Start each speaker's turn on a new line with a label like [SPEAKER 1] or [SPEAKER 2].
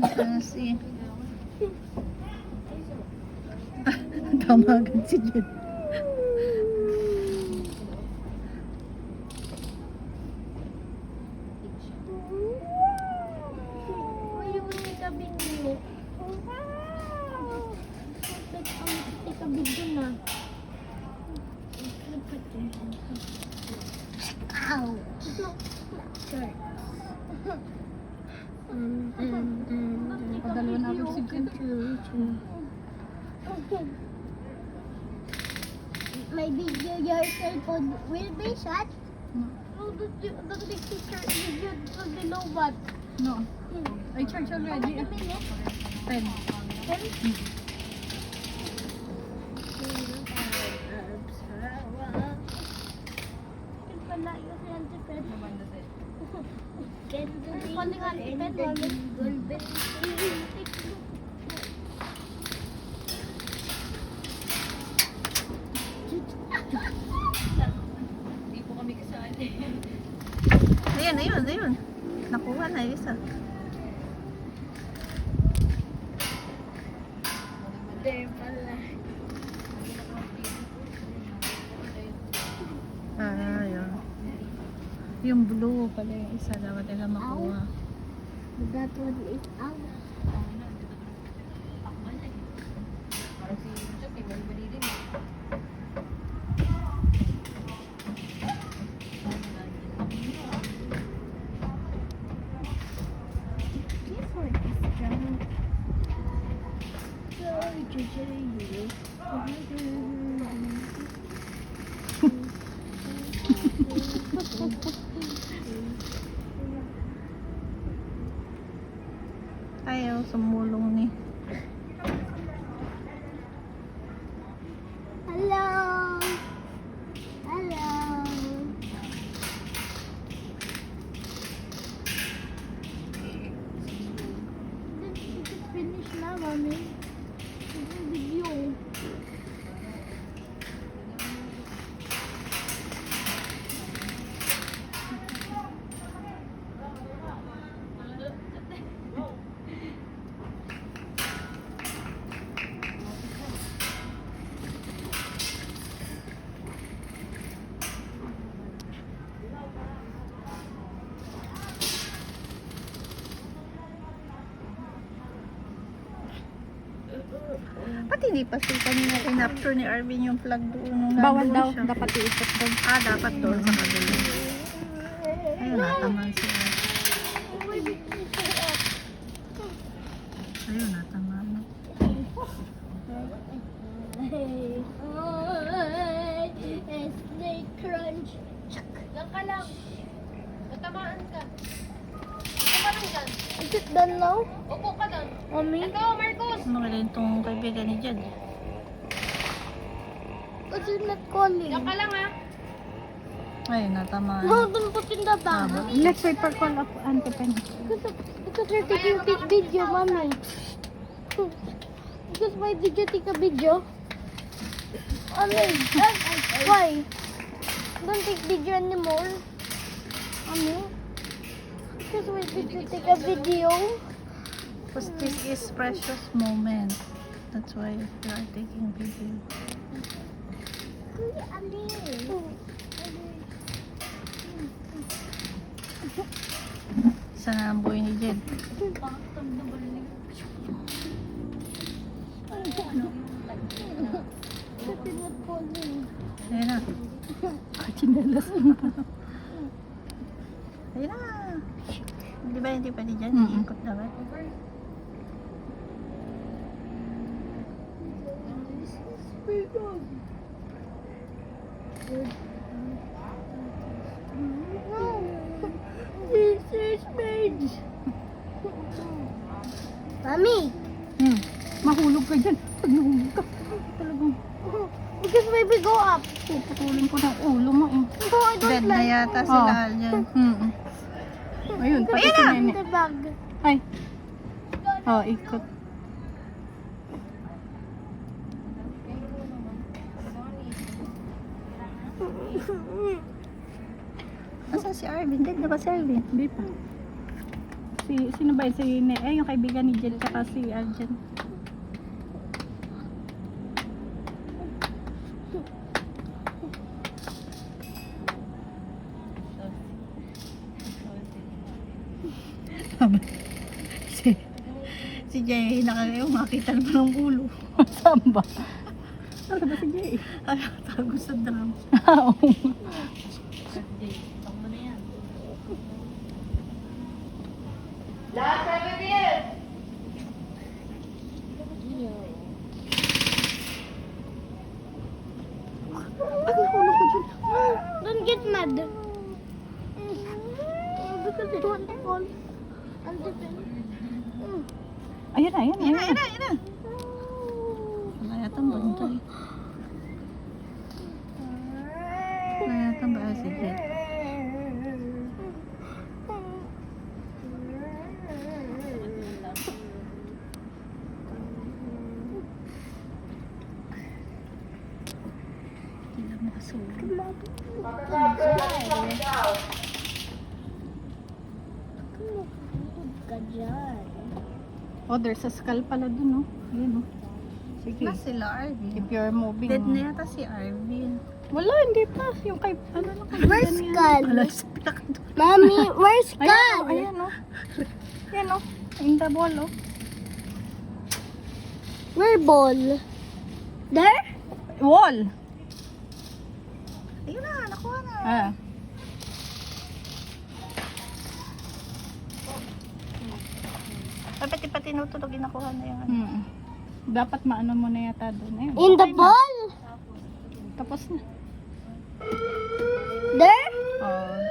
[SPEAKER 1] Kasi tama agad si Jen.
[SPEAKER 2] Uy, yung tikabing mo. Tikabing ko na. Ow! Sorry.
[SPEAKER 1] Padalo na agad si Jen.
[SPEAKER 2] My video, your cellphone will be shut. No, the picture video will be low bat.
[SPEAKER 1] No. I charge already. 10.
[SPEAKER 3] Hindi po kami kasali.
[SPEAKER 1] Ayun. Nakuha na yung isa.
[SPEAKER 2] Hindi pala.
[SPEAKER 1] Ayun. Yung blue pala yung isa. Dapat nila makuha.
[SPEAKER 2] That one is out.
[SPEAKER 3] Parang si Chuck, eh, bali-bali din.
[SPEAKER 2] This one is brown.
[SPEAKER 1] Ayaw, sumulong ni.
[SPEAKER 2] Hello. Hello. It's finished na, Mami. It's a video.
[SPEAKER 1] Pati hindi pa siya kanina kinapture ni Arvin yung plug doon. Nung
[SPEAKER 4] Bawal
[SPEAKER 1] nandun
[SPEAKER 4] daw,
[SPEAKER 1] siya.
[SPEAKER 4] dapat iikot doon.
[SPEAKER 1] Dapat doon sa kabila. Ayun, nataman siya. Ayun, nataman.
[SPEAKER 2] Snake crunch.
[SPEAKER 3] Lang ka lang. Natamaan ka. Upo ka lang dyan.
[SPEAKER 2] Is it done now?
[SPEAKER 3] Upo ka lang.
[SPEAKER 2] Mami?
[SPEAKER 3] Ito, Marcos.
[SPEAKER 1] Magaling tong kaibigan ni Jen.
[SPEAKER 2] Because you're not calling.
[SPEAKER 3] Lang ka lang, ha?
[SPEAKER 1] Ayun, nataman.
[SPEAKER 2] No, don't put in the bag.
[SPEAKER 4] Let's wait for call of Auntie Penny.
[SPEAKER 2] Because you're taking a video, Mommy. Because my video take a video. Mommy, why? Don't take video anymore. Mommy. Because my video take a video.
[SPEAKER 1] Because this is precious moment. That's why we are taking video.
[SPEAKER 2] Kuya, Ali.
[SPEAKER 1] Isa na ang buhay ni Jen.
[SPEAKER 2] Because you're not calling.
[SPEAKER 1] Ayun na.
[SPEAKER 4] Chinelas.
[SPEAKER 1] Ayun na. Di ba hindi pa ni Jen? Iikot dapat.
[SPEAKER 2] This is made. Mommy,
[SPEAKER 4] Mahulog ka dyan. Pag nahulog ka, talagang
[SPEAKER 2] because maybe go up.
[SPEAKER 4] puputulin ko ng ulo mo eh.
[SPEAKER 2] No, I don't
[SPEAKER 1] Dead na
[SPEAKER 2] like
[SPEAKER 1] yata sila dyan.
[SPEAKER 4] Ayun, pati si
[SPEAKER 2] Ayan
[SPEAKER 4] Nene.
[SPEAKER 2] the bag.
[SPEAKER 4] Ay. Oh, ikot.
[SPEAKER 1] Asan si Arvin? Dead na ba si Arvin?
[SPEAKER 4] Hindi pa.
[SPEAKER 1] Sino ba yun? Yung kaibigan ni Jill tsaka si Arjen. Si Jay, makita naman ng ulo.
[SPEAKER 4] Saan ba? Ano ba si Jay?
[SPEAKER 1] Ay, tago sa drum.
[SPEAKER 4] Oo.
[SPEAKER 2] Don't get mad. Because you want to fall.
[SPEAKER 4] Ayan na, ayan na.
[SPEAKER 1] Ayan na. Wala yatang bantay. Wala yatang ba si Jay? Hindi lang nakasulog.
[SPEAKER 2] Ka dyan.
[SPEAKER 4] Oh, there's a skull pala dun, oh. Ayan, oh. Sige.
[SPEAKER 1] Na sila Arvin.
[SPEAKER 4] If you're moving.
[SPEAKER 1] Dead na yata si Arvin.
[SPEAKER 4] Wala, hindi pa. Yung kay, ano lang.
[SPEAKER 2] Where's skull?
[SPEAKER 1] Wala sa pinakado.
[SPEAKER 2] Mommy, where's
[SPEAKER 4] Ayan,
[SPEAKER 2] skull?
[SPEAKER 4] oh, ayan, oh. Ayan, oh. In the ball, oh.
[SPEAKER 2] Where ball? There?
[SPEAKER 4] Wall.
[SPEAKER 1] Ayun na, nakuha na.
[SPEAKER 4] Ah.
[SPEAKER 1] Dapat pati tinutulog, nakuha na yung ano.
[SPEAKER 4] Dapat maano mo na yata doon. Ayun.
[SPEAKER 2] In the
[SPEAKER 4] okay na.
[SPEAKER 2] ball?
[SPEAKER 4] Tapos na.
[SPEAKER 2] There?
[SPEAKER 1] Oh,